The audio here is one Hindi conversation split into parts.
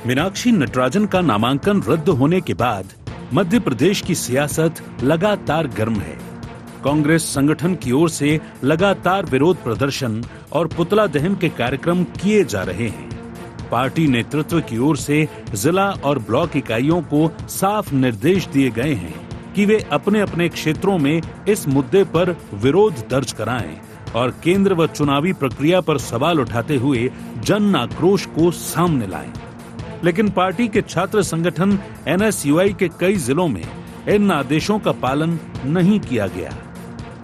मीनाक्षी नटराजन का नामांकन रद्द होने के बाद मध्य प्रदेश की सियासत लगातार गर्म है। कांग्रेस संगठन की ओर से लगातार विरोध प्रदर्शन और पुतला दहन के कार्यक्रम किए जा रहे हैं। पार्टी नेतृत्व की ओर से जिला और ब्लॉक इकाइयों को साफ निर्देश दिए गए हैं कि वे अपने अपने क्षेत्रों में इस मुद्दे पर विरोध दर्ज कराएं और केंद्र व चुनावी प्रक्रिया पर सवाल उठाते हुए जन आक्रोश को सामने लाएं। लेकिन पार्टी के छात्र संगठन NSUI के कई जिलों में इन आदेशों का पालन नहीं किया गया।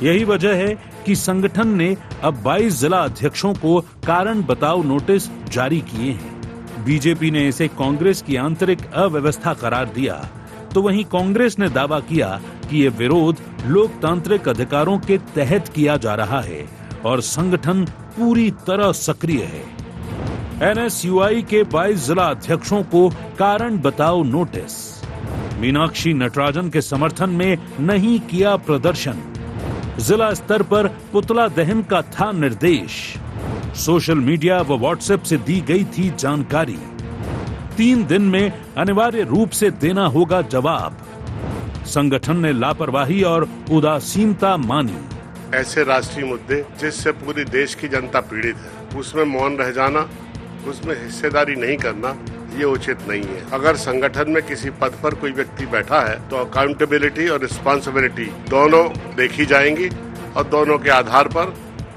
यही वजह है कि संगठन ने अब 22 जिला अध्यक्षों को कारण बताओ नोटिस जारी किए हैं। बीजेपी ने इसे कांग्रेस की आंतरिक अव्यवस्था करार दिया, तो वहीं कांग्रेस ने दावा किया कि ये विरोध लोकतांत्रिक अधिकारों के तहत किया जा रहा है और संगठन पूरी तरह सक्रिय है। NSUI के 22 जिला अध्यक्षों को कारण बताओ नोटिस। मीनाक्षी नटराजन के समर्थन में नहीं किया प्रदर्शन। जिला स्तर पर पुतला दहन का था निर्देश। सोशल मीडिया व व्हाट्सएप से दी गई थी जानकारी। 3 दिन में अनिवार्य रूप से देना होगा जवाब। संगठन ने लापरवाही और उदासीनता मानी। ऐसे राष्ट्रीय मुद्दे जिससे पूरी देश की जनता पीड़ित है, उसमें मौन रह जाना, उसमें हिस्सेदारी नहीं करना, ये उचित नहीं है। अगर संगठन में किसी पद पर कोई व्यक्ति बैठा है तो अकाउंटेबिलिटी और रिस्पांसिबिलिटी दोनों देखी जाएंगी और दोनों के आधार पर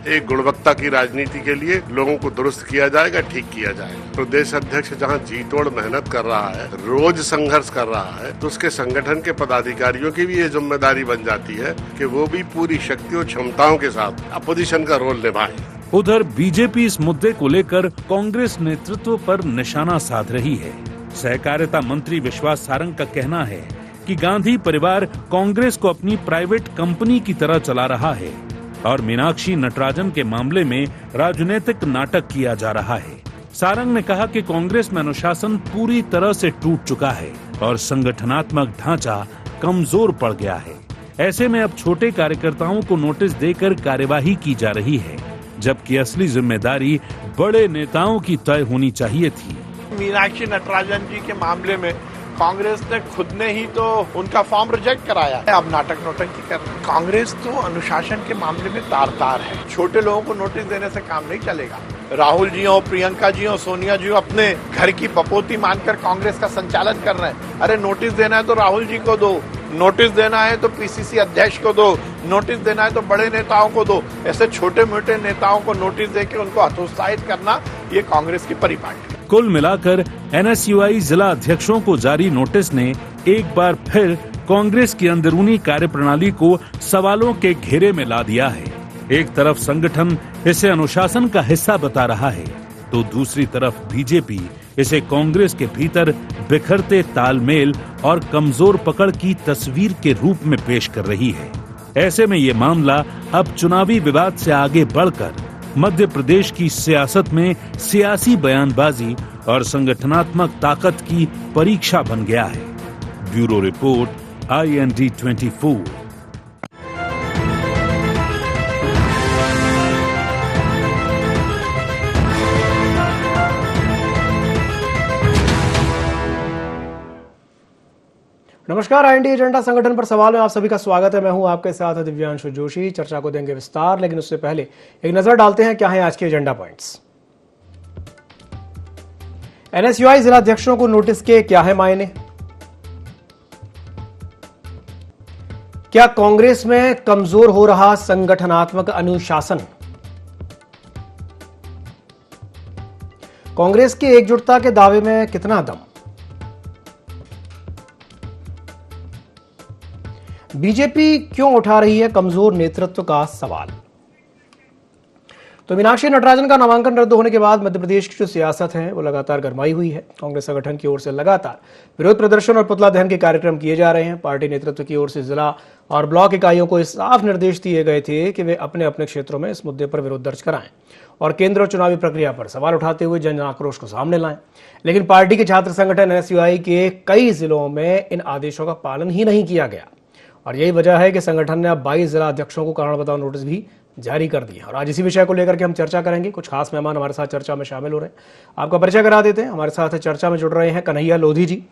एक गुणवत्ता की राजनीति के लिए लोगों को दुरुस्त किया जाएगा, ठीक किया जाएगा। प्रदेश अध्यक्ष जहां जी तोड़ मेहनत कर रहा है, रोज संघर्ष कर रहा है, तो उसके संगठन के पदाधिकारियों की भी ये जिम्मेदारी बन जाती है कि वो भी पूरी शक्ति और क्षमताओं के साथ अपोजिशन का रोल निभाएं। उधर बीजेपी इस मुद्दे को लेकर कांग्रेस नेतृत्व पर निशाना साध रही है। सहकारिता मंत्री विश्वास सारंग का कहना है कि गांधी परिवार कांग्रेस को अपनी प्राइवेट कंपनी की तरह चला रहा है और मीनाक्षी नटराजन के मामले में राजनीतिक नाटक किया जा रहा है। सारंग ने कहा कि कांग्रेस में अनुशासन पूरी तरह से टूट चुका है और संगठनात्मक ढांचा कमजोर पड़ गया है। ऐसे में अब छोटे कार्यकर्ताओं को नोटिस देकर कार्यवाही की जा रही है, जबकि असली जिम्मेदारी बड़े नेताओं की तय होनी चाहिए थी। मीनाक्षी नटराजन जी के मामले में कांग्रेस ने खुद ने ही तो उनका फॉर्म रिजेक्ट कराया है। अब नाटक नौटंकी कर रही है। कांग्रेस तो अनुशासन के मामले में तार-तार है। छोटे लोगों को नोटिस देने से काम नहीं चलेगा। राहुल जी हो, प्रियंका जी हो, सोनिया जी हो, अपने घर की बपोती मानकर कांग्रेस का संचालन कर रहे हैं। अरे नोटिस देना है तो राहुल जी को दो, नोटिस देना है तो PCC अध्यक्ष को दो, नोटिस देना है तो बड़े नेताओं को दो। ऐसे छोटे मोटे नेताओं को नोटिस देकर उनको हतोत्साहित करना, ये कांग्रेस की परिपाटी है। कुल मिलाकर NSUI जिला अध्यक्षों को जारी नोटिस ने एक बार फिर कांग्रेस की अंदरूनी कार्यप्रणाली को सवालों के घेरे में ला दिया है। एक तरफ संगठन इसे अनुशासन का हिस्सा बता रहा है, तो दूसरी तरफ बीजेपी इसे कांग्रेस के भीतर बिखरते तालमेल और कमजोर पकड़ की तस्वीर के रूप में पेश कर रही है। ऐसे में ये मामला अब चुनावी विवाद से आगे बढ़कर मध्य प्रदेश की सियासत में सियासी बयानबाजी और संगठनात्मक ताकत की परीक्षा बन गया है। Bureau report IND 24। नमस्कार, IND एजेंडा संगठन पर सवाल में आप सभी का स्वागत है। मैं हूं आपके साथ दिव्यांशु जोशी। चर्चा को देंगे विस्तार, लेकिन उससे पहले एक नजर डालते हैं क्या है आज के एजेंडा पॉइंट्स। NSUI जिला अध्यक्षों को नोटिस के क्या है मायने? क्या कांग्रेस में कमजोर हो रहा संगठनात्मक अनुशासन? कांग्रेस की एकजुटता के दावे में कितना दम? बीजेपी क्यों उठा रही है कमजोर नेतृत्व का सवाल? तो मीनाक्षी नटराजन का नामांकन रद्द होने के बाद मध्य प्रदेश की जो सियासत है वो लगातार गरमाई हुई है। कांग्रेस संगठन की ओर से लगातार विरोध प्रदर्शन और पुतला दहन के कार्यक्रम किए जा रहे हैं। पार्टी नेतृत्व की ओर से जिला और ब्लॉक इकाइयों को साफ निर्देश दिए गए थे कि वे अपने अपने क्षेत्रों में इस मुद्दे पर विरोध दर्ज कराएं और केंद्र और चुनावी प्रक्रिया पर सवाल उठाते हुए जन आक्रोश को सामने लाएं। लेकिन पार्टी के छात्र संगठन NSUI के कई जिलों में इन आदेशों का पालन ही नहीं किया गया और यही वजह है कि संगठन ने अब 22 जिला अध्यक्षों को कारण बताओ नोटिस भी जारी कर दी है। और आज इसी विषय को लेकर के हम चर्चा करेंगे। कुछ खास मेहमान हमारे साथ चर्चा में शामिल हो रहे हैं। आपका परिचय करा देते हैं। हमारे साथ चर्चा में जुड़ रहे हैं कन्हैया लोधी जी,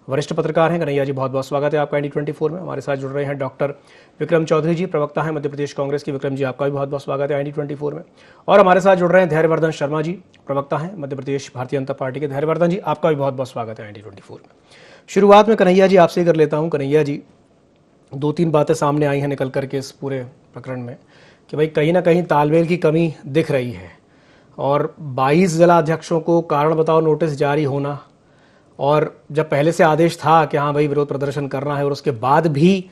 वरिष्ठ पत्रकार हैं। कन्हैया जी, बहुत बहुत स्वागत है आपका IND24 में। हमारे साथ जुड़ रहे हैं डॉक्टर विक्रम चौधरी जी, प्रवक्ता हैं मध्य प्रदेश कांग्रेस की। विक्रम जी, आपका भी बहुत बहुत स्वागत है IND24 में। और हमारे साथ जुड़ रहे हैं धैर्यवर्धन शर्मा जी, प्रवक्ता हैं मध्य प्रदेश भारतीय जनता पार्टी के। धैर्यवर्धन जी, आपका भी बहुत बहुत स्वागत है IND24 में। शुरुआत में कन्हैया जी आपसे कर लेता हूँ। कन्हैया जी, 2-3 बातें सामने आई हैं निकल करके इस पूरे प्रकरण में कि भाई कहीं ना कहीं तालमेल की कमी दिख रही है, और 22 जिला अध्यक्षों को कारण बताओ नोटिस जारी होना, और जब पहले से आदेश था कि हाँ भाई विरोध प्रदर्शन करना है, और उसके बाद भी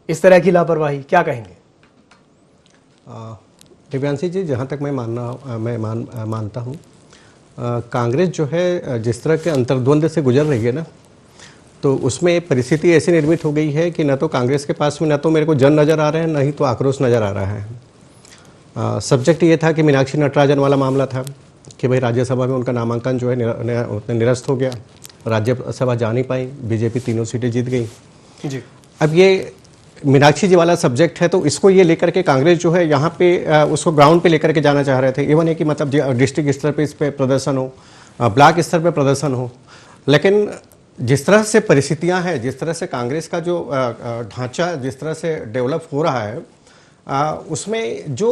इस तरह की लापरवाही, क्या कहेंगे? दिव्यांशी जी, जहाँ तक मैं मानता हूँ, कांग्रेस जो है जिस तरह के अंतर्द्वंद से गुजर रही है ना, तो उसमें परिस्थिति ऐसी निर्मित हो गई है कि न तो कांग्रेस के पास में न तो मेरे को जन नज़र आ रहे हैं, न ही तो आक्रोश नज़र आ रहा है। सब्जेक्ट ये था कि मीनाक्षी नटराजन वाला मामला था कि भाई राज्यसभा में उनका नामांकन जो है निरस्त हो गया, राज्यसभा जा नहीं पाई, बीजेपी 3 सीटें जीत गई जी। अब ये मीनाक्षी जी वाला सब्जेक्ट है, तो इसको ये लेकर के कांग्रेस जो है यहाँ पे उसको ग्राउंड पे लेकर के जाना चाह रहे थे। इवन है कि मतलब डिस्ट्रिक्ट स्तर पे इस पे प्रदर्शन हो, ब्लॉक स्तर पे प्रदर्शन हो, लेकिन जिस तरह से परिस्थितियां हैं, जिस तरह से कांग्रेस का जो ढांचा जिस तरह से डेवलप हो रहा है, उसमें जो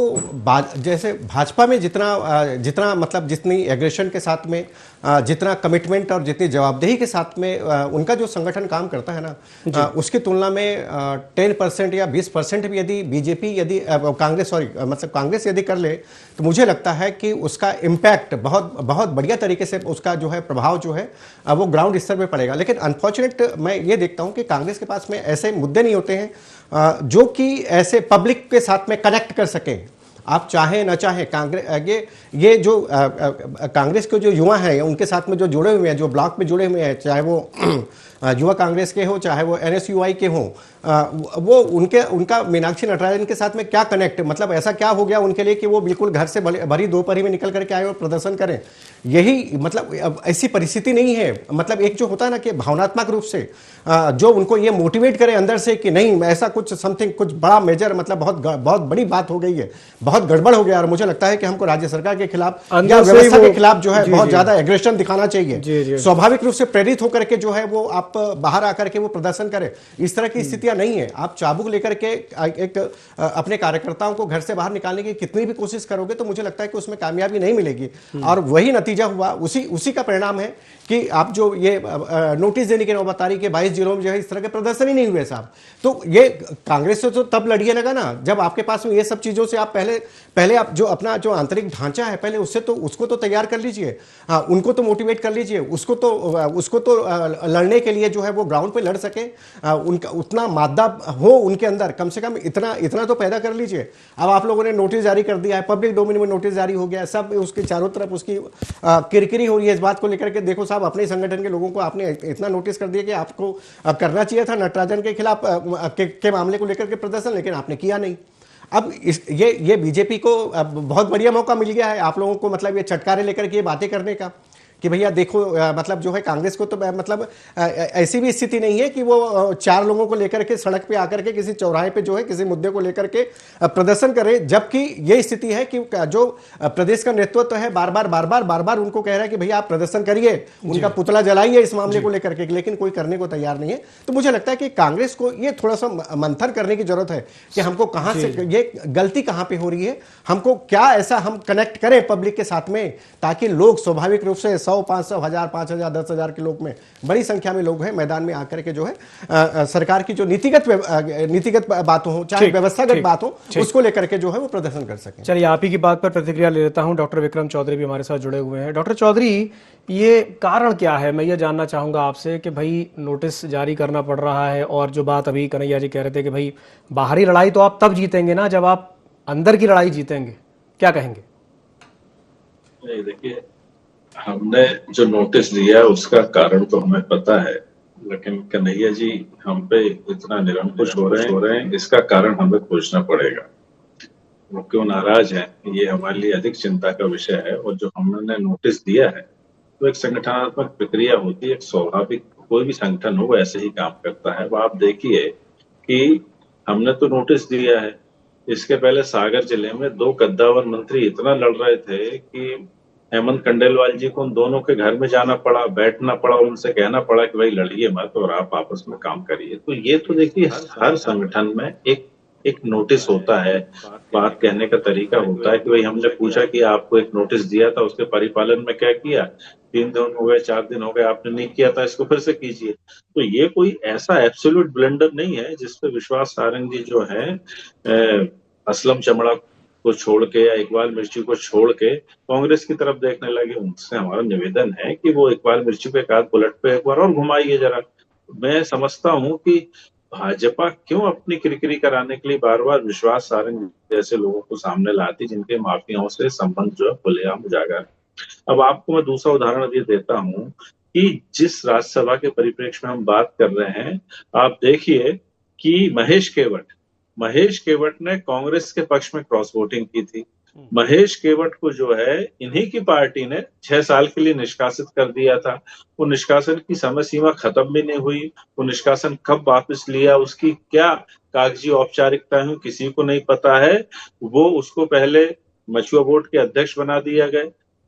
जैसे भाजपा में जितना मतलब जितनी एग्रेशन के साथ में, जितना कमिटमेंट और जितनी जवाबदेही के साथ में उनका जो संगठन काम करता है ना, उसकी तुलना में 10% या 20% भी यदि बीजेपी कांग्रेस यदि कर ले, तो मुझे लगता है कि उसका इम्पैक्ट बहुत बहुत बढ़िया तरीके से, उसका जो है प्रभाव जो है वो ग्राउंड स्तर पे पड़ेगा। लेकिन अनफॉर्चुनेट मैं ये देखता हूँ कि कांग्रेस के पास में ऐसे मुद्दे नहीं होते हैं जो कि ऐसे पब्लिक के साथ में कनेक्ट कर सकें। आप चाहे न चाहे कांग्रेस ये जो कांग्रेस के जो युवा हैं उनके साथ में जो जुड़े हुए हैं, जो ब्लॉक में जुड़े हुए हैं, चाहे वो युवा कांग्रेस के हो, चाहे वो NSUI के हों, वो उनका मीनाक्षी नटराजन के साथ में क्या कनेक्ट, मतलब ऐसा क्या हो गया उनके लिए कि वो बिल्कुल घर से भरी दोपहरी में निकल करके आए और प्रदर्शन करें? यही मतलब ऐसी परिस्थिति नहीं है। मतलब एक जो होता है ना कि भावनात्मक रूप से जो उनको ये मोटिवेट करे अंदर से कि नहीं ऐसा कुछ समथिंग कुछ बड़ा मेजर, मतलब बहुत बड़ी बात हो गई है, बहुत गड़बड़ हो गया, और मुझे लगता है कि हमको राज्य सरकार के खिलाफ या व्यवस्था के खिलाफ जो है बहुत ज्यादा एग्रेशन दिखाना चाहिए। स्वाभाविक रूप से प्रेरित होकर के जो है वो आप बाहर आकर के वो प्रदर्शन करें। इस तरह की स्थितियां नहीं है। आप चाबुक लेकर के एक अपने कार्यकर्ताओं को घर से बाहर निकालने की कितनी भी कोशिश करोगे तो मुझे लगता है कि उसमें कामयाबी नहीं मिलेगी, और वही नतीजा हुआ, उसी का परिणाम है कि आप जो ये नोटिस देने की नौबत आ रही कि 22 जिलों में जो है इस तरह के प्रदर्शन ही नहीं हुए साहब। तो ये कांग्रेस से तो तब लड़िए लगा ना जब आपके पास में ये सब चीजों से आप पहले आप जो अपना जो आंतरिक ढांचा है पहले उसको तो तैयार कर लीजिए, उनको तो मोटिवेट कर लीजिए, उसको तो लड़ने के लिए जो है वो ग्राउंड पे लड़ सके, उनका उतना मादा हो उनके अंदर, कम से कम इतना तो पैदा कर लीजिए। अब आप लोगों ने नोटिस जारी कर दिया है, पब्लिक डोमेन में नोटिस जारी हो गया, सब उसके चारों तरफ उसकी किरकिरी हो रही है इस बात को लेकर के। देखो साहब, अपने संगठन के लोगों को आपने इतना नोटिस कर दिया कि आपको करना चाहिए था नटराजन के खिलाफ के मामले को लेकर के प्रदर्शन, लेकिन आपने किया नहीं। अब ये बीजेपी को बहुत बढ़िया मौका मिल गया है आप लोगों को, मतलब ये चटकारे लेकर के ये बातें करने का कि भैया देखो मतलब जो है कांग्रेस को तो मतलब ऐसी भी स्थिति नहीं है कि वो 4 लोगों को लेकर के सड़क पे आकर के किसी चौराहे पे जो है किसी मुद्दे को लेकर के प्रदर्शन करे, जबकि ये स्थिति है कि जो प्रदेश का नेतृत्व है बार बार उनको कह रहा है कि भैया आप प्रदर्शन करिए, उनका पुतला जलाइए इस मामले को लेकर के, लेकिन कोई करने को तैयार नहीं है। तो मुझे लगता है कि कांग्रेस को ये थोड़ा सा मंथन करने की जरूरत है कि हमको कहां से ये गलती कहां पे हो रही है, हमको क्या ऐसा हम कनेक्ट करें पब्लिक के साथ में ताकि लोग स्वाभाविक रूप से 100, 500, 1000, 5000, 10,000 के लोग में बड़ी संख्या में लोग हैं मैदान में आकर के जो है सरकार की जो नीतिगत बातों हो चाहे व्यवस्थागत बात हो उसको लेकर के जो है वो प्रदर्शन कर सकें। चलिए आप ही की बात पर प्रतिक्रिया ले लेता हूं। डॉक्टर विक्रम चौधरी भी हमारे साथ जुड़े हुए हैं। डॉक्टर चौधरी, ये कारण क्या है? मैं ये जानना चाहूंगा आपसे कि भाई नोटिस जारी करना पड़ रहा है, और जो बात अभी कन्हैया जी कह रहे थे कि भाई बाहरी लड़ाई तो आप तब जीतेंगे ना जब आप अंदर की लड़ाई जीतेंगे, क्या कहेंगे? देखिए, हमने जो नोटिस दिया उसका कारण तो हमें पता है, लेकिन कन्हैया जी हम पे इतना निरंकुश हो रहे हैं, इसका कारण हमें खोजना पड़ेगा। वो क्यों नाराज हैं ये हमारे लिए अधिक चिंता का विषय है। और जो हमने नोटिस दिया है तो एक संगठनात्मक प्रक्रिया होती है, एक स्वाभाविक, कोई भी संगठन हो ऐसे ही काम करता है। वो आप देखिए कि हमने तो नोटिस दिया है, इसके पहले सागर जिले में 2 कद्दावर मंत्री इतना लड़ रहे थे कि हेमंत कंडेलवाल जी को उन दोनों के घर में जाना पड़ा, बैठना पड़ा, उनसे कहना पड़ा कि भाई लड़िए मत और आप आपस में काम करिए। तो ये तो देखिए हर संगठन में एक एक नोटिस होता है, बात कहने का तरीका होता है कि भाई हमने पूछा कि आपको एक नोटिस दिया था, उसके परिपालन में क्या किया, 3 दिन हो गए, 4 दिन हो गए, आपने नहीं किया था, इसको फिर से कीजिए। तो ये कोई ऐसा एब्सोल्यूट ब्लेंडर नहीं है जिसपे विश्वास सारंग जी जो है असलम चमड़ा को छोड़ के या इकबाल मिर्ची को छोड़ के कांग्रेस की तरफ देखने लगे। उनसे हमारा निवेदन है कि वो इकबाल मिर्ची को एक आध बुलेट पे एक बार और घुमाइए जरा। मैं समझता हूं कि भाजपा क्यों अपनी किरकिरी कराने के लिए बार बार विश्वास सारंग जैसे लोगों को सामने लाती, जिनके माफियाओं से संबंध जो है खुलेआम उजागर है। अब आपको मैं दूसरा उदाहरण ये देता हूं कि जिस राज्यसभा के परिप्रेक्ष्य में हम बात कर रहे हैं, आप देखिए कि महेश केवट ने कांग्रेस के पक्ष में क्रॉस वोटिंग की थी। महेश केवट को जो है इन्हीं की पार्टी ने 6 साल के लिए निष्कासित कर दिया था। वो निष्कासन की समय सीमा खत्म भी नहीं हुई। वो निष्कासन कब वापस लिया, उसकी क्या कागजी औपचारिकता है, किसी को नहीं पता है। वो उसको पहले मछुआ बोर्ड के अध्यक्ष बना दिया गया,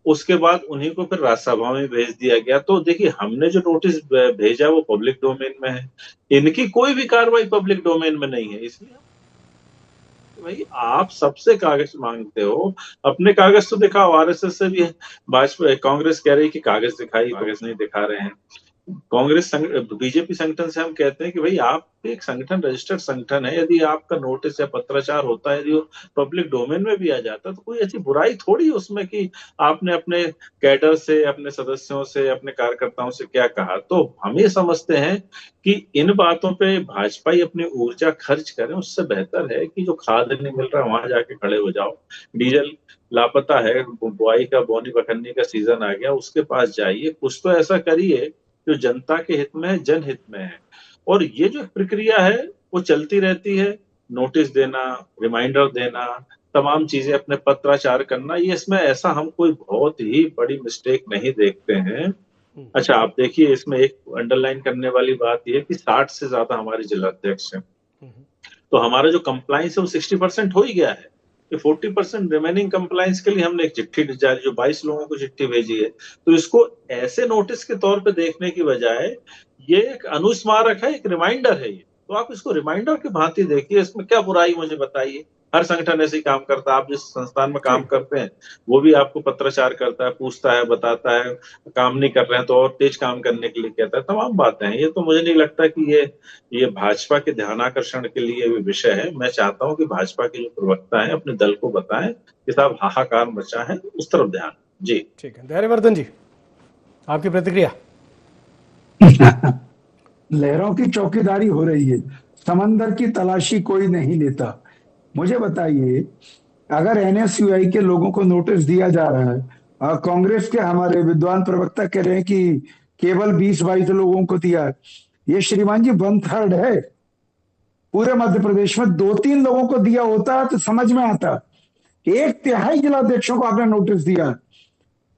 उसके बाद उन्हीं को फिर राज्यसभा में भेज दिया गया। तो देखिए हमने जो नोटिस भेजा वो पब्लिक डोमेन में है, इनकी कोई भी कार्रवाई पब्लिक डोमेन में नहीं है। इसलिए भाई आप सबसे कागज मांगते हो, अपने कागज तो दिखाओ। आरएसएस से भी भाजपा कांग्रेस कह रही कि कागज दिखाई, कागज नहीं दिखा रहे हैं। कांग्रेस बीजेपी संगठन से हम कहते हैं कि भाई आप एक संगठन रजिस्टर्ड संगठन है, यदि आपका नोटिस या पत्राचार होता है, यदि वो पब्लिक डोमेन में भी आ जाता है तो कोई ऐसी बुराई थोड़ी उसमें कि आपने अपने कैडर से, अपने सदस्यों से, अपने कार्यकर्ताओं से क्या कहा। तो हम ये समझते हैं कि इन बातों पे भाजपा ही अपनी ऊर्जा खर्च करें, उससे बेहतर है कि जो खाद नहीं मिल रहा वहां जाके खड़े हो जाओ। डीजल लापता है, बुआई का, बोनी बखन्नी का सीजन आ गया, उसके पास जाइए, कुछ तो ऐसा करिए जो जनता के हित में है, जनहित में है। और ये जो प्रक्रिया है वो चलती रहती है, नोटिस देना, रिमाइंडर देना, तमाम चीजें, अपने पत्राचार करना, ये इसमें ऐसा हम कोई बहुत ही बड़ी मिस्टेक नहीं देखते हैं। अच्छा आप देखिए इसमें एक अंडरलाइन करने वाली बात यह है कि 60 से ज्यादा हमारे जिला अध्यक्ष हैं, तो हमारा जो कंप्लाइंस है वो 60% हो ही गया है। 40% रिमेनिंग कंप्लाइंस के लिए हमने एक चिट्ठी जारी, जो 22 लोगों को चिट्ठी भेजी है। तो इसको ऐसे नोटिस के तौर पे देखने की बजाय ये एक अनुस्मारक है, एक रिमाइंडर है ये। तो आप इसको रिमाइंडर की भांति देखिए, इसमें क्या बुराई मुझे बताइए। हर संगठन ऐसे ही काम करता है। आप जिस संस्थान में काम करते हैं वो भी आपको पत्राचार करता है, पूछता है, बताता है, काम नहीं कर रहे हैं तो और तेज काम करने के लिए कहता है, तमाम बातें हैं। ये तो मुझे नहीं लगता कि ये भाजपा के ध्यानाकर्षण के लिए भी विषय है। मैं चाहता हूं कि भाजपा के जो प्रवक्ता है अपने दल को बताएं कि साहब हाहाकार मचा है, उस तरफ ध्यान। जी ठीक है, धैर्यवर्धन जी आपकी प्रतिक्रिया। लहरों की चौकीदारी हो रही है, समंदर की तलाशी कोई नहीं लेता। मुझे बताइए, अगर एनएसयूआई के लोगों को नोटिस दिया जा रहा है और कांग्रेस के हमारे विद्वान प्रवक्ता कह रहे हैं कि केवल 20-22 लोगों को दिया है, ये श्रीमान जी 1/3 है। पूरे मध्य प्रदेश में 2-3 लोगों को दिया होता तो समझ में आता। 1/3 जिलाध्यक्षों को आपने नोटिस दिया।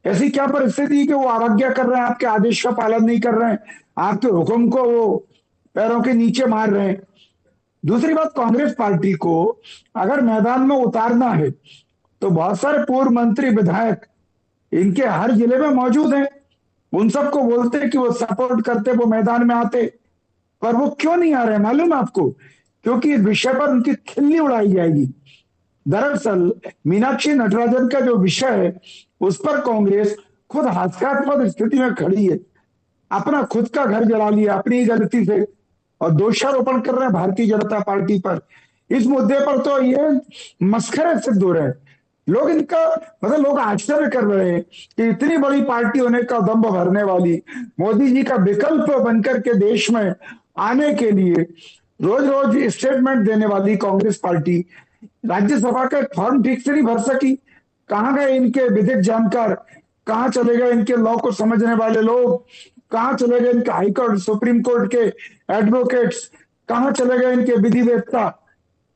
ऐसी क्या परिस्थिति है कि वो अवज्ञा कर रहे हैं, आपके आदेश का पालन नहीं कर रहे हैं, आपके हुक्म को वो पैरों के नीचे मार रहे हैं। दूसरी बात, कांग्रेस पार्टी को अगर मैदान में उतारना है तो बहुत सारे पूर्व मंत्री, विधायक इनके हर जिले में मौजूद हैं। उन सबको बोलते कि वो सपोर्ट करते, वो मैदान में आते, पर वो क्यों नहीं आ रहे मालूम आपको? क्योंकि इस विषय पर उनकी खिल्ली उड़ाई जाएगी। दरअसल मीनाक्षी नटराजन का जो विषय है उस पर कांग्रेस खुद हास्यास्पद स्थिति में खड़ी है। अपना खुद का घर जला लिया अपनी ही गलती से और दोषारोपण कर रहे हैं भारतीय जनता पार्टी पर। इस मुद्दे पर तो ये मस्खरे सिद्ध हो रहे हैं। लोग इनका मतलब लोग आश्चर्य कर रहे हैं कि इतनी बड़ी पार्टी होने का दम्भ भरने वाली, मोदी जी का विकल्प बनकर के देश में आने के लिए रोज रोज स्टेटमेंट देने वाली कांग्रेस पार्टी राज्यसभा का फॉर्म ठीक से नहीं भर सकी। कहां गए इनके विधिक जानकार, कहां चले गए इनके लॉ को समझने वाले लोग, कहां चले गए इनके हाईकोर्ट सुप्रीम कोर्ट के एडवोकेट्स, कहां चले गए इनके विधिवेत्ता।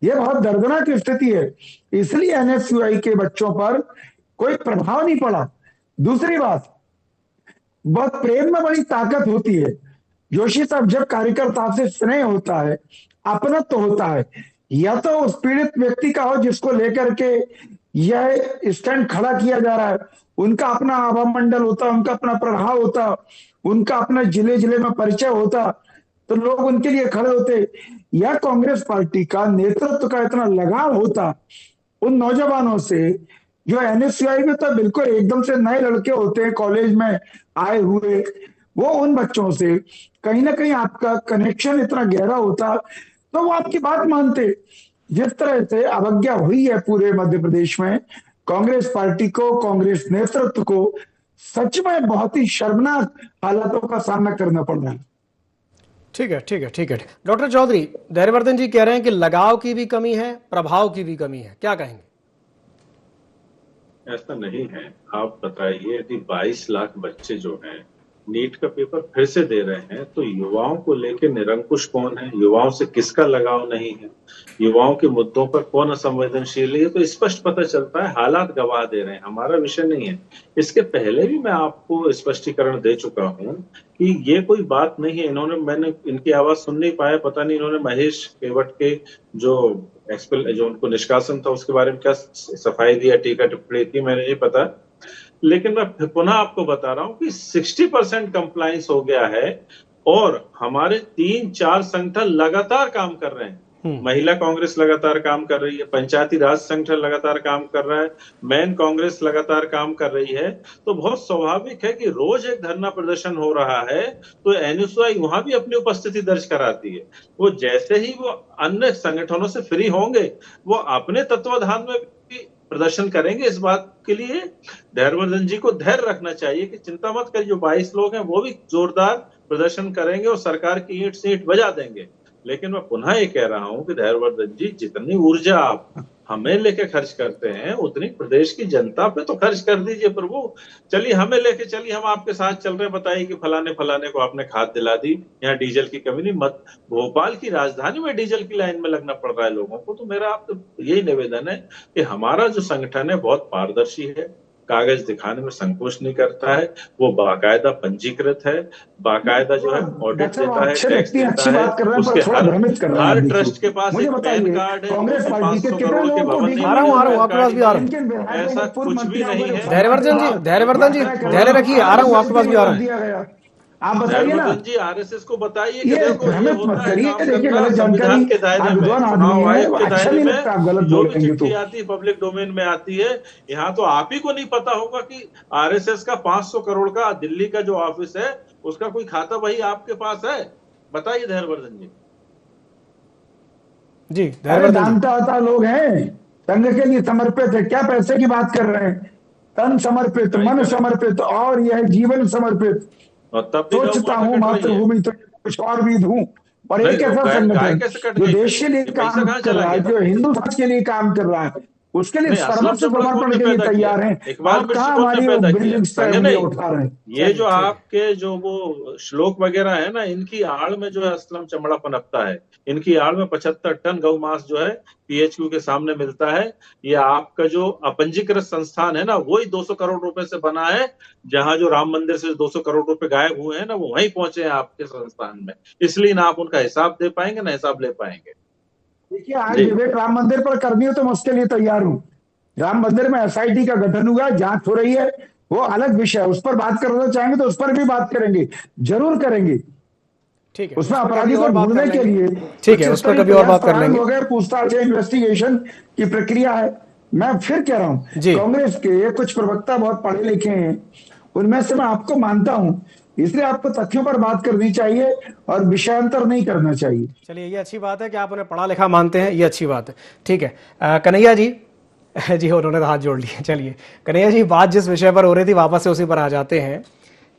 यह बहुत दर्दनाक स्थिति है। इसलिए एनएसयूआई के बच्चों पर कोई प्रभाव नहीं पड़ा। दूसरी बात, बहुत प्रेम में बड़ी ताकत होती है। जोशी साहब, जब कार्यकर्ता से स्नेह होता है, अपनत्व होता है, या तो उस पीड़ित व्यक्ति का हो जिसको लेकर के यह स्टैंड खड़ा किया जा रहा है। उनका अपना आभा मंडल होता, उनका अपना प्रभाव होता, उनका अपना जिले जिले में परिचय होता, तो लोग उनके लिए खड़े होते। या कांग्रेस पार्टी का नेतृत्व का इतना लगाव होता उन नौजवानों से जो एनएसयूआई में तो बिल्कुल एकदम से नए लड़के होते हैं, कॉलेज में आए हुए, वो उन बच्चों से कहीं ना कहीं आपका कनेक्शन इतना गहरा होता तो वो आपकी बात मानते। जिस तरह से अवज्ञा हुई है पूरे मध्य प्रदेश में कांग्रेस पार्टी को, कांग्रेस नेतृत्व को सच में बहुत ही शर्मनाक हालातों का सामना करना पड़ रहा है। ठीक है, ठीक है, ठीक है। डॉक्टर चौधरी, धैर्यवर्धन जी कह रहे हैं कि लगाव की भी कमी है, प्रभाव की भी कमी है, क्या कहेंगे? ऐसा नहीं है। आप बताइए, यदि 22 लाख बच्चे जो हैं नीट का पेपर फिर से दे रहे हैं, तो युवाओं को लेकर निरंकुश कौन है? युवाओं से किसका लगाव नहीं है? युवाओं के मुद्दों पर कौन असंवेदनशील है? तो स्पष्ट पता चलता है। हालात गवाह दे रहे हैं, हमारा विषय नहीं है। इसके पहले भी मैं आपको स्पष्टीकरण दे चुका हूं कि ये कोई बात नहीं है। मैंने इनकी आवाज सुन नहीं पाया, पता नहीं इन्होंने महेश केवट के जो उनको निष्कासन था उसके बारे में क्या सफाई दिया, टीका टिप्पणी थी, मैंने नहीं पता। लेकिन मैं पुनः आपको बता रहा हूं कि 60% कंप्लायंस हो गया है और हमारे 3-4 संगठन लगातार काम कर रहे हैं। महिला कांग्रेस लगातार काम कर रही है, पंचायती राज संगठन लगातार काम कर रहा है, मैन कांग्रेस लगातार काम कर रही है। तो बहुत स्वाभाविक है कि रोज एक धरना प्रदर्शन हो रहा है तो एनएसयूआई वहां भी अपनी उपस्थिति दर्ज कराती है। वो जैसे ही वो अन्य संगठनों से फ्री होंगे वो अपने तत्वाधान में भी प्रदर्शन करेंगे। इस बात के लिए धैर्यवर्धन जी को धैर्य रखना चाहिए कि चिंता मत करिए, जो 22 लोग हैं वो भी जोरदार प्रदर्शन करेंगे और सरकार की ईंट से ईंट बजा देंगे। लेकिन मैं पुनः ये कह रहा हूं कि धैर्यवर्धन जी, जितनी ऊर्जा आप हमें लेके खर्च करते हैं उतनी प्रदेश की जनता पे तो खर्च कर दीजिए प्रभु। चलिए हमें लेके चलिए, हम आपके साथ चल रहे हैं। बताइए कि फलाने को आपने खाद दिला दी, यहाँ डीजल की कमी नहीं। मत भोपाल की राजधानी में डीजल की लाइन में लगना पड़ रहा है लोगों को। तो मेरा आप यही निवेदन है कि हमारा जो संगठन है बहुत पारदर्शी है, कागज दिखाने में संकोच नहीं करता है, वो बाकायदा पंजीकृत है, बाकायदा जो है ऑडिट देता है, टैक्स देता है। उसके हर ट्रस्ट के पास एक पैन कार्ड है, कांग्रेस पार्टी के 500 करोड़ के भवन आ रहा हूँ आपके पास भी आ रहा हूँ। ऐसा कुछ भी नहीं है। धैर्यवर्धन जी धैर्य रखिए, आ रहा हूँ आपके पास भी आ रहा हूँ। आप बताइए ना जी, आरएसएस को बताइए कि ये देखो ये भ्रमित होता मत है करिए, काम देखिए करना गलत संविधान जानकारी के दायरे में, विद्वान आदमी चुनाव है, आयोग के अच्छा दायरे नहीं में लगता आप गलत जो बोल भी रहे हैं। चिट्ठी आती है पब्लिक डोमेन में आती है। यहाँ तो आप ही को नहीं पता होगा कि आरएसएस का 500 करोड़ का दिल्ली का जो ऑफिस है उसका कोई खाता वही आपके पास है? बताइए धैर्यवर्धन जी। जी जानता होता लोग हैं, संघ के लिए समर्पित है, क्या पैसे की बात कर रहे हैं? तन समर्पित, मन समर्पित और यह जीवन समर्पित। और तब भी सोचता हूँ मातृभूमि तो कुछ और भी दूं। और एक ऐसा संगठन जो देश के लिए काम कर रहा है, जो हिंदू समाज के लिए काम कर रहा है, उसके लिए सर्वस्व समर्पण के लिए तैयार हैं। आप कहाँ हमारी बिल्डिंग्स पे उठा रहे हैं? ये जो आपके जो वो श्लोक वगैरह है ना, इनकी आड़ में जो है असलम चमड़ा पनपता है। इनकी आड़ में 75 टन गौ मांस जो है पीएचक्यू के सामने मिलता है। ये आपका जो अपंजीकृत संस्थान है ना, वही 200 करोड़ रुपए से बना है। जहां जो राम मंदिर से 200 करोड़ रुपए गायब हुए हैं ना, वो वहीं पहुंचे हैं आपके संस्थान में। इसलिए ना आप उनका हिसाब दे पाएंगे ना हिसाब ले पाएंगे। देखिए, आज विवेक राम मंदिर पर करनी हो तो मैं उसके लिए तैयार हूँ। राम मंदिर में एसआईटी का गठन हुआ, जांच हो रही है, वो अलग विषय है। उस पर बात करना चाहेंगे तो उस पर भी बात करेंगे, जरूर करेंगे। ठीक है, उसमें अपराधी को ढूंढने के लिए ठीक है, उस पर कभी और बात कर लेंगे। पूछताछ इन्वेस्टिगेशन की प्रक्रिया है। मैं फिर कह रहा हूँ, कांग्रेस के कुछ प्रवक्ता बहुत पढ़े लिखे हैं, उनमें से मैं आपको मानता हूँ, इसलिए आपको तथ्यों पर बात करनी चाहिए और विषयांतर नहीं करना चाहिए। चलिए, ये अच्छी बात है कि आप उन्हें पढ़ा लिखा मानते हैं, ये अच्छी बात है। ठीक है, कन्हैया जी जी उन्होंने तो हाथ जोड़ लिए। चलिए कन्हैया जी, बात जिस विषय पर हो रही थी वापस से उसी पर आ जाते हैं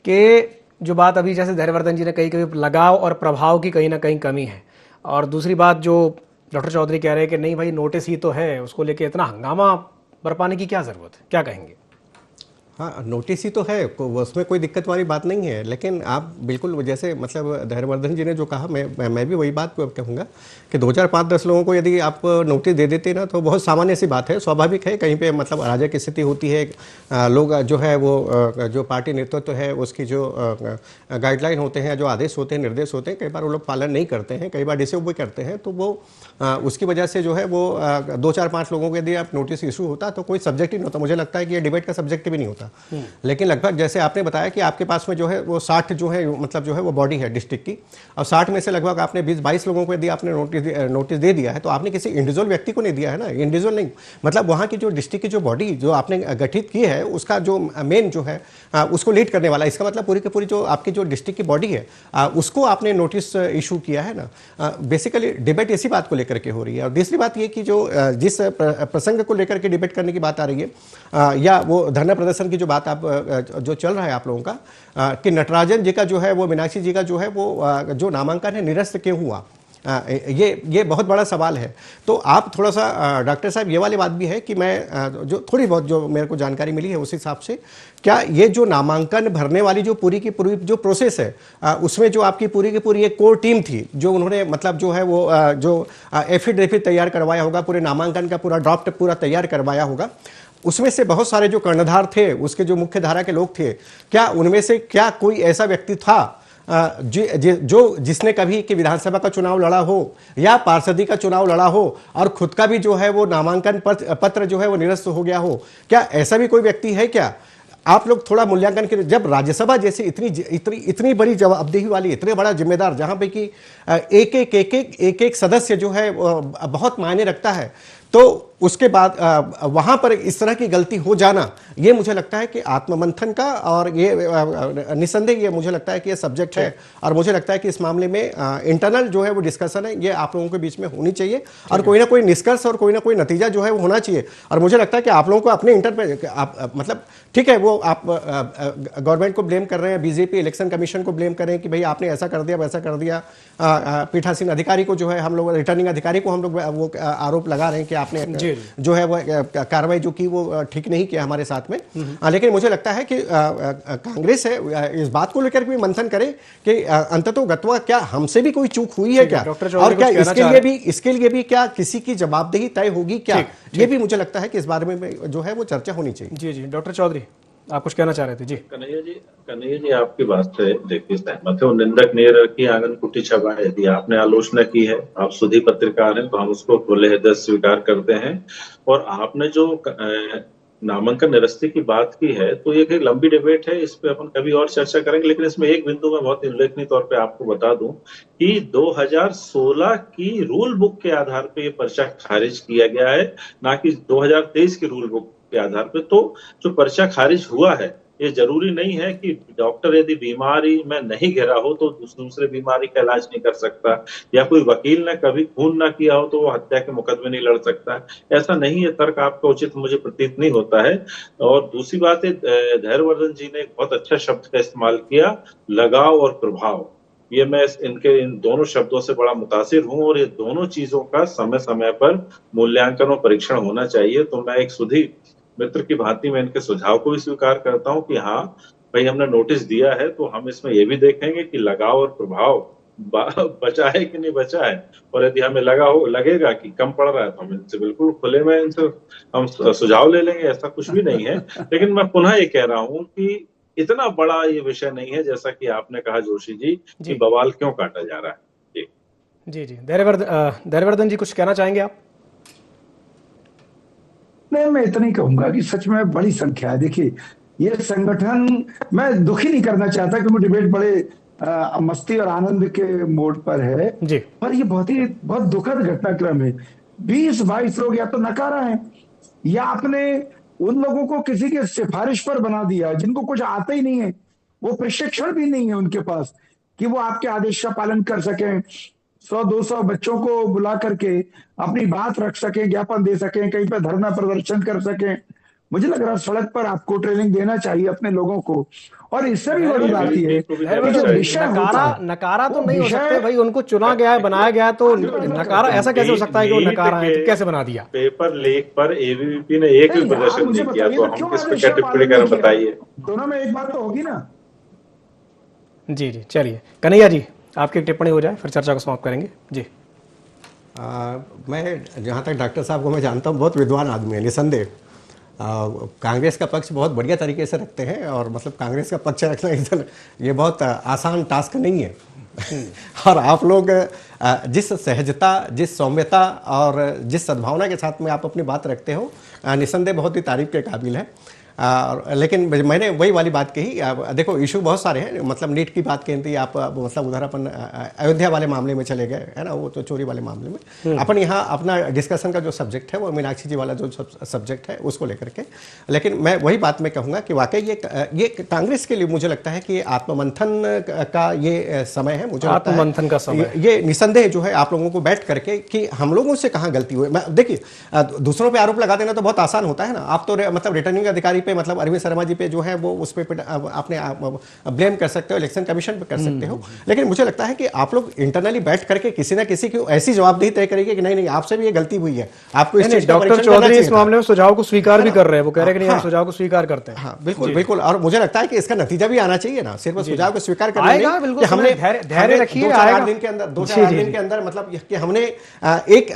कि जो बात अभी जैसे धैर्यवर्धन जी ने कही, कभी लगाव और प्रभाव की कहीं ना कहीं कमी है, और दूसरी बात जो डॉक्टर चौधरी कह रहे हैं कि नहीं भाई नोटिस ही तो है, उसको लेके इतना हंगामा बरपाने की क्या जरूरत है, क्या कहेंगे? हाँ, नोटिस ही तो है, उसमें कोई दिक्कत वाली बात नहीं है। लेकिन आप बिल्कुल जैसे मतलब धैर्यवर्धन जी ने जो कहा, मैं भी वही बात कहूँगा कि 2 4 5 10 लोगों को यदि आप नोटिस दे देते ना, तो बहुत सामान्य सी बात है, स्वाभाविक है। कहीं पे मतलब अराजक स्थिति होती है, लोग जो है वो जो पार्टी नेतृत्व है उसकी जो गाइडलाइन होते हैं, जो आदेश होते हैं, निर्देश होते हैं, कई बार वो लोग पालन नहीं करते हैं, कई बार डिसोबे करते हैं, तो वो उसकी वजह से जो है वो 2 4 5 लोगों को यदि आप नोटिस इशू होता तो कोई सब्जेक्ट ही नहीं होता। मुझे लगता है कि ये डिबेट का सब्जेक्ट भी नहीं होता। लेकिन लगभग जैसे आपने बताया कि आपके पास में जो है वो 60 जो है मतलब जो है वो बॉडी है डिस्ट्रिक्ट की, और 60 में से लगभग आपने 20 22 लोगों को यदि आपने नोटिस दे दिया है, तो आपने किसी इंडिविजुअल व्यक्ति को नहीं दिया है ना, इंडिविजुअल नहीं, मतलब वहाँ की जो डिस्ट्रिक्ट की जो बॉडी जो आपने गठित की है उसका जो मेन जो है उसको लीड करने वाला, इसका मतलब पूरी की पूरी जो आपकी जो डिस्ट्रिक्ट की बॉडी है उसको आपने नोटिस इशू किया है ना। बेसिकली डिबेट इसी बात को लेकर के हो रही है। और दूसरी बात ये कि जो जिस प्रसंग को लेकर के डिबेट करने की बात आ रही है, या वो धरना प्रदर्शन की जो बात आप जो चल रहा है आप लोगों का, कि नटराजन जी का जो है वो मीनाक्षी जी का जो है वो जो नामांकन है निरस्त क्यों हुआ, ये बहुत बड़ा सवाल है। तो आप थोड़ा सा डॉक्टर साहब ये वाली बात भी है कि मैं जो थोड़ी बहुत जो मेरे को जानकारी मिली है उस हिसाब से, क्या ये जो नामांकन भरने वाली जो पूरी की पूरी जो प्रोसेस है उसमें जो आपकी पूरी की पूरी एक कोर टीम थी, जो उन्होंने मतलब जो है वो जो एफिडेविट तैयार करवाया होगा, पूरे नामांकन का पूरा ड्राफ्ट पूरा तैयार करवाया होगा, उसमें से बहुत सारे जो कर्णधार थे, उसके जो मुख्य धारा के लोग थे, क्या उनमें से क्या कोई ऐसा व्यक्ति था जो जिसने कभी कि विधानसभा का चुनाव लड़ा हो या पार्षदी का चुनाव लड़ा हो और खुद का भी जो है वो नामांकन पत्र जो है वो निरस्त हो गया हो? क्या ऐसा भी कोई व्यक्ति है क्या? आप लोग थोड़ा मूल्यांकन करें। जब राज्यसभा जैसी इतनी बड़ी जवाबदेही वाली, इतने बड़ा जिम्मेदार, जहां पे कि एक सदस्य जो है बहुत मायने रखता है, तो उसके बाद वहां पर इस तरह की गलती हो जाना, ये मुझे लगता है कि आत्ममंथन का, और ये निसंदेह ये मुझे लगता है कि ये सब्जेक्ट है, और मुझे लगता है कि इस मामले में इंटरनल जो है वो डिस्कशन है, ये आप लोगों के बीच में होनी चाहिए, और कोई ना कोई निष्कर्ष और कोई ना कोई नतीजा जो है वो होना चाहिए। और मुझे लगता है कि आप लोगों को अपने मतलब ठीक है, वो आप गवर्नमेंट को ब्लेम कर रहे हैं, बीजेपी इलेक्शन कमीशन को ब्लेम कर रहे हैं कि भाई आपने ऐसा कर दिया वैसा कर दिया, पीठासीन अधिकारी को जो है हम लोग, रिटर्निंग अधिकारी को हम लोग वो आरोप लगा रहे हैं कि आपने जो है वो कार्रवाई जो की वो ठीक नहीं किया हमारे साथ में। लेकिन मुझे लगता है कि कांग्रेस है इस बात को लेकर भी मंथन करे कि अंततोगत्वा क्या हमसे भी कोई चूक हुई है क्या, और क्या इसके लिए भी क्या किसी की जवाबदेही तय होगी क्या, ये भी मुझे लगता है कि इस बारे में जो है वो चर्चा होनी चाहिए। जी जी, डॉक्टर चौधरी आप कुछ कहना चाह रहे थे? जी कन्हैया जी आपकी बात से देखिए सहमत है। निंदक नेर की आंगन कुटी छबा, यदि आपने आलोचना की है, आप सुधी पत्रकार हैं, तो हम उसको खुले हृदय स्वीकार करते हैं। और आपने जो नामांकन निरस्ती की बात की है, तो ये एक लंबी डिबेट है, इस पे अपन कभी और चर्चा करेंगे। लेकिन इसमें एक बिंदु मैं बहुत उल्लेखनीय तौर पे आपको बता दूं कि 2016 की रूल बुक के आधार पे ये पर्चा खारिज किया गया है, ना कि 2023 की रूल बुक के आधार पे। तो जो पर्चा खारिज हुआ है, ये जरूरी नहीं है कि डॉक्टर यदि बीमारी में नहीं घिरा हो तो दूसरे बीमारी का इलाज नहीं कर सकता, या कोई वकील ने कभी खून ना किया हो तो वो हत्या के मुकदमे नहीं लड़ सकता। ऐसा नहीं है, तर्क आपका उचित मुझे प्रतीत नहीं होता है। और दूसरी बात है, धैर्यवर्धन जी ने एक बहुत अच्छा शब्द का इस्तेमाल किया, लगाव और प्रभाव। ये मैं इन दोनों शब्दों से बड़ा मुतासिर हूं, और ये दोनों चीजों का समय समय पर मूल्यांकन और परीक्षण होना चाहिए। तो मैं एक सुधी मित्र की भांति में इनके सुझाव को भी स्वीकार करता हूं कि हाँ भाई, हमने नोटिस दिया है तो हम इसमें ये भी देखेंगे कि लगाव और प्रभाव बचा है कि नहीं बचा है, और यदि हमें लगेगा कि कम पड़ रहा है तो हम इनसे बिल्कुल खुले में इनसे हम सुझाव ले लेंगे, ऐसा कुछ भी नहीं है। लेकिन मैं पुनः ये कह रहा हूँ कि इतना बड़ा ये विषय नहीं है, जैसा कि आपने कहा जोशी जी कि बवाल क्यों काटा जा रहा है। जी जी, धैर्यवर्धन जी कुछ कहना चाहेंगे आप? नहीं, मैं इतना ही कहूंगा कि सच में बड़ी संख्या है। देखिए, ये संगठन, मैं दुखी नहीं करना चाहता कि वो डिबेट बड़े मस्ती और आनंद के मोड पर है जी, पर ये बहुत दुखद घटनाक्रम है। 20 22 लोग या तो नकारा है, या आपने उन लोगों को किसी के सिफारिश पर बना दिया जिनको कुछ आता ही नहीं है, वो प्रशिक्षण भी नहीं है उनके पास कि वो आपके आदेश का पालन कर सकें, 100 200 बच्चों को बुला करके अपनी बात रख सकें, ज्ञापन दे सकें, कहीं पर धरना प्रदर्शन कर सकें। मुझे लग रहा है सड़क पर आपको ट्रेनिंग देना चाहिए अपने लोगों को। और इससे भी बड़ी बात यह है कि जो विषय होता है, नकारा तो वो नहीं हो विषय- सकते भाई, उनको चुना गया है, बनाया गया है, तो नकारा ऐसा कैसे हो सकता है कि वो नकारा है? तो कैसे बना दिया? पेपर लीक पर एबीवीपी ने एक भी नहीं, आप प्रदर्शन मुझे नहीं किया, बताइए तो ना, हम क्यों किस पे आदेश क्या का टिप्पणी पालन करें, नहीं किया? बताइए। दोनों में एक बात तो होगी ना। जी जी, चलिए कन्हैया जी, आपकी एक टिप्पणी हो जाए, फिर चर्चा को समाप्त करेंगे जी। मैं जहाँ तक डॉक्टर साहब को मैं जानता हूँ, बहुत विद्वान आदमी है निसंदेह। कांग्रेस का पक्ष बहुत बढ़िया तरीके से रखते हैं, और मतलब कांग्रेस का पक्ष रखना इधर ये बहुत आसान टास्क नहीं है। और आप लोग जिस सहजता, जिस सौम्यता और जिस सद्भावना के साथ में आप अपनी बात रखते हो, निसंदेह बहुत ही तारीफ के काबिल है। लेकिन मैंने वही वाली बात कही, देखो इशू बहुत सारे हैं, मतलब नीट की बात कही थी आप, मतलब उधर अपन अयोध्या वाले मामले में चले गए, है ना, वो तो चोरी वाले मामले में। अपन यहाँ अपना डिस्कशन का जो सब्जेक्ट है वो मीनाक्षी जी वाला जो सब्जेक्ट है उसको लेकर के। लेकिन मैं वही बात मैं कहूँगा कि वाकई ये कांग्रेस के लिए मुझे लगता है कि आत्ममंथन का ये समय है। मुझे आत्ममंथन का समय, ये निसंदेह जो है आप लोगों को बैठ करके कि हम लोगों से कहाँ गलती हुई। देखिए दूसरों पे आरोप लगा देना तो बहुत आसान होता है ना, आप तो मतलब रिटर्निंग अधिकारी पे, मतलब अरविंद शर्मा जी पे जो है वो उस पे आपने ब्लेम कर सकते हो, इलेक्शन कमीशन पे कर सकते हो। लेकिन मुझे लगता है कि आप लोग इंटरनली बैठ करके किसी ना किसी की ऐसी जवाबदेही तय करेंगे कि नहीं नहीं आपसे भी ये गलती हुई है, आपको इस चीज का डॉक्टर परीक्षण करना चौधरी इस चाहिए था। मामले में सुझाव को स्वीकार भी कर रहे हैं, वो कह रहे हैं कि नहीं, हम हाँ। सुझाव को स्वीकार करते हैं। हाँ बिल्कुल बिल्कुल, और मुझे लगता है कि इसका नतीजा भी आना चाहिए ना, सिर्फ सुझाव को स्वीकार करना आएगा, नहीं बिल्कुल, कि हमने धैर्य रखिए, 2-4 आएगा। दिन के अंदर, जी, 2-4 जी, दिन जी। के अंदर, मतलब कि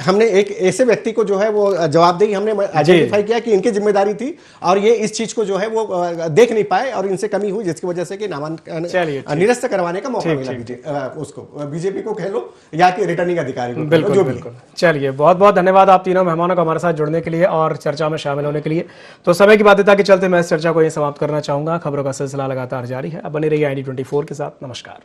हमने एक ऐसे व्यक्ति को जो है वो जवाबदेही हमने आइडेंटिफाई किया कि इनकी जिम्मेदारी थी, और ये इस चीज को जो है वो देख नहीं पाए, और इनसे कमी हुई, जिसकी वजह से कि नामांकन निरस्त करवाने का मौका मिला उसको, बीजेपी को कह लो या कि रिटर्निंग अधिकारी को, बिल्कुल जो भी। बिल्कुल। चलिए, बहुत बहुत धन्यवाद आप तीनों मेहमानों का हमारे साथ जुड़ने के लिए और चर्चा में शामिल होने के लिए। तो समय की बाध्यता के चलते मैं इस चर्चा को यहीं समाप्त करना चाहूंगा। खबरों का सिलसिला लगातार जारी है, अब बने रहिए ID24 के साथ। नमस्कार।